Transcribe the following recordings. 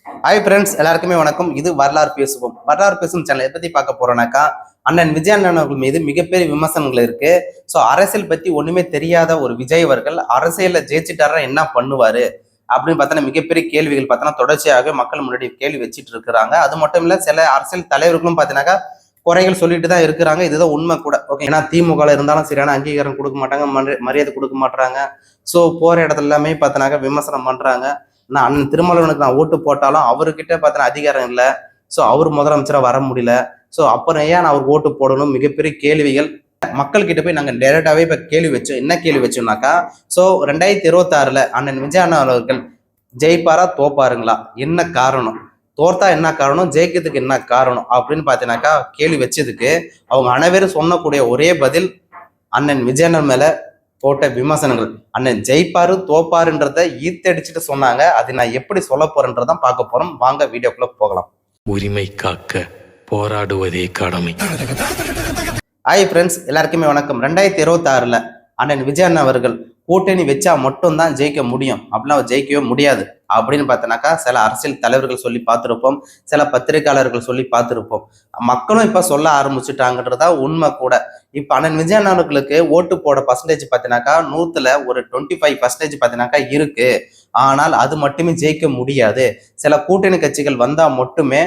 Hi friends, எல்லாருக்குமே வணக்கம். இது வரலாறு பேசுவோம். வரலாறு பேசும் சேனல் எதை பத்தி பார்க்க போறோம்னாக்கா, அண்ணன் விஜய் அண்ணன் அவர்கள் மீது மிகப்பெரிய விமர்சனங்கள் இருக்கு. ஸோ அரசியல் பத்தி ஒண்ணுமே தெரியாத ஒரு விஜய் அவர்கள் அரசியல்ல ஜெயிச்சுட்டாரா என்ன பண்ணுவாரு அப்படின்னு பார்த்தோன்னா மிகப்பெரிய கேள்விகள் பார்த்தோன்னா தொடர்ச்சியாக மக்கள் முன்னாடி கேள்வி வச்சுட்டு இருக்கிறாங்க. அது மட்டும் இல்ல, சில அரசியல் தலைவர்களும் பார்த்தீங்கன்னாக்கா குறைகள் சொல்லிட்டு தான் இருக்கிறாங்க. இதுதான் உண்மை கூட. ஓகே, ஏன்னா திமுக இருந்தாலும் சரியான அங்கீகாரம் கொடுக்க மாட்டாங்க, மரியாதை கொடுக்க மாட்டாங்க. ஸோ போற இடத்துல எல்லாமே பார்த்தனாக்கா விமர்சனம் பண்றாங்க. நான் அண்ணன் திருமாவளவனுக்கு நான் ஓட்டு போட்டாலும் அவர்கிட்ட பார்த்தா அதிகாரம் இல்லை. ஸோ அவர் முதலமைச்சராக வர முடியல. ஸோ அப்புறம் ஏன் நான் அவருக்கு ஓட்டு போடணும்? மிகப்பெரிய கேள்விகள் மக்கள் கிட்ட போய் நாங்கள் டைரக்டாவே இப்ப கேள்வி வச்சோம். என்ன கேள்வி வச்சோம்னாக்கா, ஸோ 2026 அண்ணன் விஜய் அண்ணா அவர்கள் ஜெயிப்பாரா தோப்பாருங்களா? என்ன காரணம்? தோர்த்தா என்ன காரணம்? ஜெயிக்கிறதுக்கு என்ன காரணம் அப்படின்னு பார்த்தீங்கன்னாக்கா கேள்வி வச்சதுக்கு அவங்க அனைவரும் சொன்னக்கூடிய ஒரே பதில், அண்ணன் விஜய் அண்ணன் மேல போட்ட விமர்சனங்கள். அண்ணன் ஜெயிப்பாரு தோப்பாருன்றத ஈர்த்தடிச்சுட்டு சொன்னாங்க. அது நான் எப்படி சொல்ல போறேன்றதான் பார்க்க போறோம். வாங்க வீடியோக்குள்ள போகலாம். உரிமை காக்க போராடுவதே கடமை. ஹாய் ஃப்ரெண்ட்ஸ், எல்லாருக்குமே வணக்கம். 2026 அண்ணன் விஜய் அண்ணன் அவர்கள் கூட்டணி வச்சா மட்டும்தான் ஜெயிக்க முடியும், அப்படிலாம் ஜெயிக்கவே முடியாது அப்படின்னு பார்த்தோன்னாக்கா சில அரசியல் தலைவர்கள் சொல்லி பார்த்துருப்போம், சில பத்திரிகையாளர்கள் சொல்லி பார்த்துருப்போம். மக்களும் இப்ப சொல்ல ஆரம்பிச்சுட்டாங்கன்றதா உண்மை கூட. இப்ப அண்ணன் விஜய் அண்ணன் அவர்களுக்கு ஓட்டு போட பர்சன்டேஜ் பார்த்தீங்கன்னாக்கா 100ல ஒரு 25% பார்த்தீங்கன்னாக்கா இருக்கு. ஆனால் அது மட்டுமே ஜெயிக்க முடியாது. சில கூட்டணி கட்சிகள் வந்தா மட்டுமே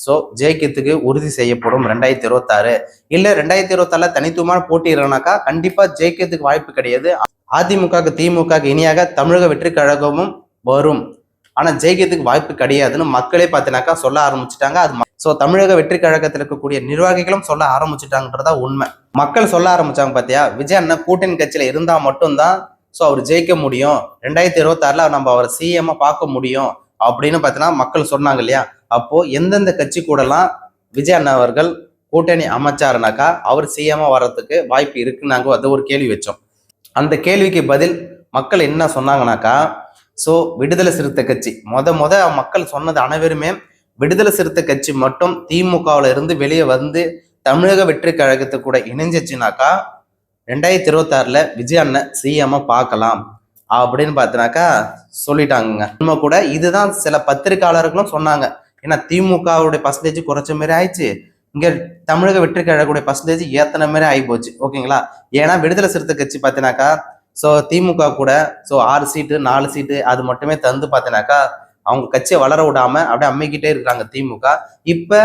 ஸோ ஜெயிக்கிறதுக்கு உறுதி செய்யப்படும் 2026. இல்லை 2026 தனித்துவமான போட்டிடுறனாக்கா கண்டிப்பா ஜெயிக்கிறதுக்கு வாய்ப்பு கிடையாது. அதிமுக திமுக இணையாக தமிழக வெற்றி கழகமும் வரும், ஆனா ஜெயிக்கிறதுக்கு வாய்ப்பு கிடையாதுன்னு மக்களே பார்த்தீங்கன்னாக்கா சொல்ல ஆரம்பிச்சுட்டாங்க. அது ஸோ தமிழக வெற்றி கழகத்தில் இருக்கக்கூடிய நிர்வாகிகளும் சொல்ல ஆரம்பிச்சுட்டாங்கன்றதா உண்மை. மக்கள் சொல்ல ஆரம்பிச்சாங்க பாத்தியா, விஜய் அண்ணன் கூட்டணி கட்சியில இருந்தா மட்டும்தான் ஸோ அவர் ஜெயிக்க முடியும், 2026 நம்ம அவர் சிஎம் பார்க்க முடியும் அப்படின்னு பார்த்தீங்கன்னா மக்கள் சொன்னாங்க இல்லையா. அப்போ எந்தெந்த கட்சி கூடலாம் விஜய் அண்ணா அவர்கள் கூட்டணி அமைச்சாருனாக்கா அவர் சிஎம் வர்றதுக்கு வாய்ப்பு இருக்குன்னு நாங்கள் அது ஒரு கேள்வி வச்சோம். அந்த கேள்விக்கு பதில் மக்கள் என்ன சொன்னாங்கனாக்கா, ஸோ விடுதலை சிறுத்தை கட்சி முத மக்கள் சொன்னது அனைவருமே விடுதலை சிறுத்தை கட்சி மட்டும் திமுகவில் இருந்து வெளியே வந்து தமிழக வெற்றி கழகத்தை கூட இணைஞ்சிச்சுனாக்கா 2026 விஜய் அண்ணன் சிஎம் பார்க்கலாம் அப்படின்னு பார்த்தினாக்கா சொல்லிட்டாங்க. உண்மை கூட இதுதான் சில பத்திரிகையாளர்களும் சொன்னாங்க. ஏன்னா திமுகவுடைய பர்சன்டேஜ் குறைச்ச மாதிரி ஆயிடுச்சு, இங்க தமிழக வெற்றி கழகக்கூடிய பர்சன்டேஜ் ஏத்தனை மாதிரி ஆகி போச்சு. ஓகேங்களா? ஏன்னா விடுதலை சிறுத்தை கட்சி பார்த்தீங்கன்னாக்கா ஸோ திமுக கூட ஸோ 6 சீட்டு 4 சீட்டு அது மட்டுமே தந்து பார்த்தீங்கன்னாக்கா அவங்க கட்சியை வளர விடாம அப்படியே அம்மிக்கிட்டே இருக்கிறாங்க திமுக. இப்ப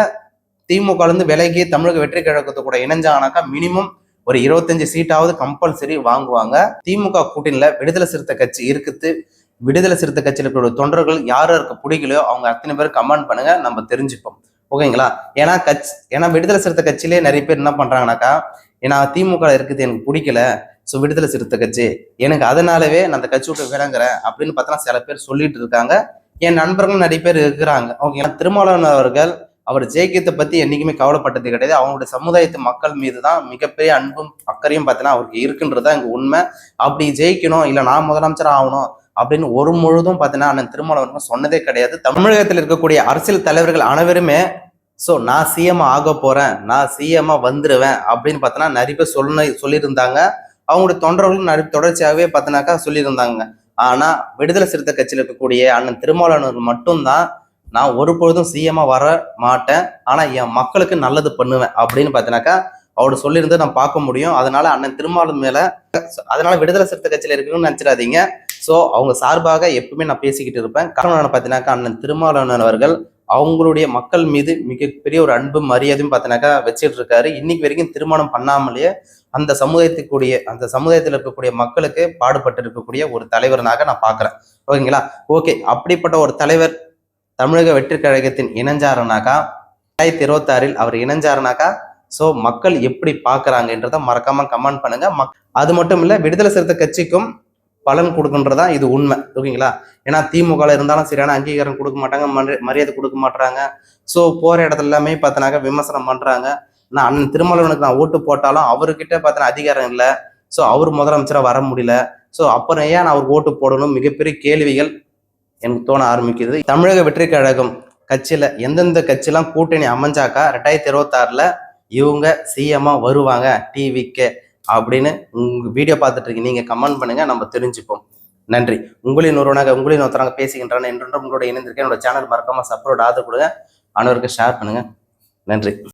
திமுக இருந்து விலகி தமிழக வெற்றி கழகத்தை கூட இணைஞ்சாங்கனாக்கா மினிமம் ஒரு 25 சீட்டாவது கம்பல்சரி வாங்குவாங்க. திமுக கூட்டணியில விடுதலை சிறுத்தை கட்சி இருக்குது. விடுதலை சிறுத்தை கட்சியில் இருக்கிற தொண்டர்கள் யாருக்கு பிடிக்கலையோ அவங்க அத்தனை பேர் கமெண்ட் பண்ணுங்க, நம்ம தெரிஞ்சுப்போம். ஓகேங்களா? ஏன்னா விடுதலை சிறுத்தை கட்சியிலே நிறைய பேர் என்ன பண்றாங்கனாக்கா, ஏன்னா திமுக இருக்குது எனக்கு பிடிக்கல, ஸோ விடுதலை சிறுத்தை கட்சி எனக்கு அதனாலவே நான் அந்த கட்சி விட்டு விளங்குறேன் அப்படின்னு பார்த்தா சில பேர் சொல்லிட்டு இருக்காங்க. என் நண்பர்கள் நிறைய பேர் இருக்கிறாங்க. ஓகேங்களா? திருமாவளவன் அவர்கள் அவர் ஜெயிக்கிறதை பத்தி என்னைக்குமே கவலைப்பட்டது கிடையாது. அவங்களுடைய சமுதாயத்து மக்கள் மீது தான் மிகப்பெரிய அன்பும் அக்கறையும் பார்த்தீங்கன்னா அவருக்கு இருக்குன்றதா இங்க உண்மை. அப்படி ஜெயிக்கணும் இல்லை நான் முதலமைச்சர் ஆகணும் அப்படின்னு ஒரு முழுதும் பார்த்தீங்கன்னா அண்ணன் திருமாவளவன் சொன்னதே கிடையாது. தமிழகத்தில் இருக்கக்கூடிய அரசியல் தலைவர்கள் அனைவருமே ஸோ நான் சிஎம் ஆக போறேன், நான் சிஎம் வந்துருவேன் அப்படின்னு பார்த்தோன்னா நிறைய பேர் சொல்லியிருந்தாங்க. அவங்களுடைய தொண்டர்களும் நிறைய தொடர்ச்சியாகவே பார்த்தனாக்கா சொல்லியிருந்தாங்க. ஆனா விடுதலை சிறுத்தை கட்சியில் இருக்கக்கூடிய அண்ணன் திருமாவளவன் மட்டும்தான் நான் ஒரு பொழுதும் சிஎம் வர மாட்டேன், ஆனா என் மக்களுக்கு நல்லது பண்ணுவேன் அப்படின்னு பார்த்தீங்கன்னாக்கா அவரு சொல்லியிருந்து நான் பார்க்க முடியும். அதனால அண்ணன் திருமாவளவன் மேல அதனால விடுதலை சிறுத்தை கட்சியில இருக்குன்னு நினைச்சிடாதீங்க. ஸோ அவங்க சார்பாக எப்பவுமே நான் பேசிக்கிட்டு இருப்பேன். காரணம் பார்த்தீங்கன்னாக்கா அண்ணன் திருமாவளவன் அவர்கள் அவங்களுடைய மக்கள் மீது மிகப்பெரிய ஒரு அன்பு மரியாதையும் பார்த்தீங்கன்னாக்கா வச்சுட்டு இருக்காரு. இன்னைக்கு வரைக்கும் திருமணம் பண்ணாமலேயே அந்த சமுதாயத்தில் இருக்கக்கூடிய மக்களுக்கு பாடுபட்டு இருக்கக்கூடிய ஒரு தலைவர்னாக நான் பார்க்குறேன். ஓகேங்களா? ஓகே, அப்படிப்பட்ட ஒரு தலைவர் தமிழக வெற்றி கழகத்தின் இணைஞ்சாருனாக்கா 2026 அவர் இணைஞ்சாருனாக்கா ஸோ மக்கள் எப்படி பார்க்குறாங்கன்றத மறக்காம கமெண்ட் பண்ணுங்க. அது மட்டும் இல்லை, விடுதலை சிறுத்தை கட்சிக்கும் பலன் கொடுக்குன்றதா இது உண்மை. ஓகேங்களா? ஏன்னா திமுக இருந்தாலும் சரியான அங்கீகாரம் கொடுக்க மாட்டாங்க, மரியாதை கொடுக்க மாட்டாங்க. ஸோ போற இடத்துல எல்லாமே பார்த்தனாக்கா விமர்சனம் பண்றாங்க. நான் அண்ணன் திருமாவளவனுக்கு நான் ஓட்டு போட்டாலும் அவர்கிட்ட பார்த்தனா அதிகாரம் இல்லை, ஸோ அவர் முதலமைச்சராக வர முடியல. ஸோ அப்புறம் ஏன் நான் அவருக்கு ஓட்டு போடணும்? மிகப்பெரிய கேள்விகள் எனக்கு தோண ஆரம்பிக்குது. தமிழக வெற்றி கழகம் கட்சியில எந்தெந்த கட்சியெல்லாம் கூட்டணி அமைஞ்சாக்கா 2026 இவங்க சிஎம் வருவாங்க டிவிக்கு அப்படின்னு உங்க வீடியோ பார்த்துட்டு இருக்கீங்க, நீங்க கமெண்ட் பண்ணுங்க, நம்ம தெரிஞ்சுப்போம். நன்றி. உங்களின் ஒருவனாக உங்களின் ஒருத்தராக பேசுகின்றன என்றென்றும் உங்களோட இணைந்திருக்கேன். என்னோட சேனல் மறக்காம சப்போர்ட் ஆதரவு கொடுங்க. அனைவருக்கும் ஷேர் பண்ணுங்க. நன்றி.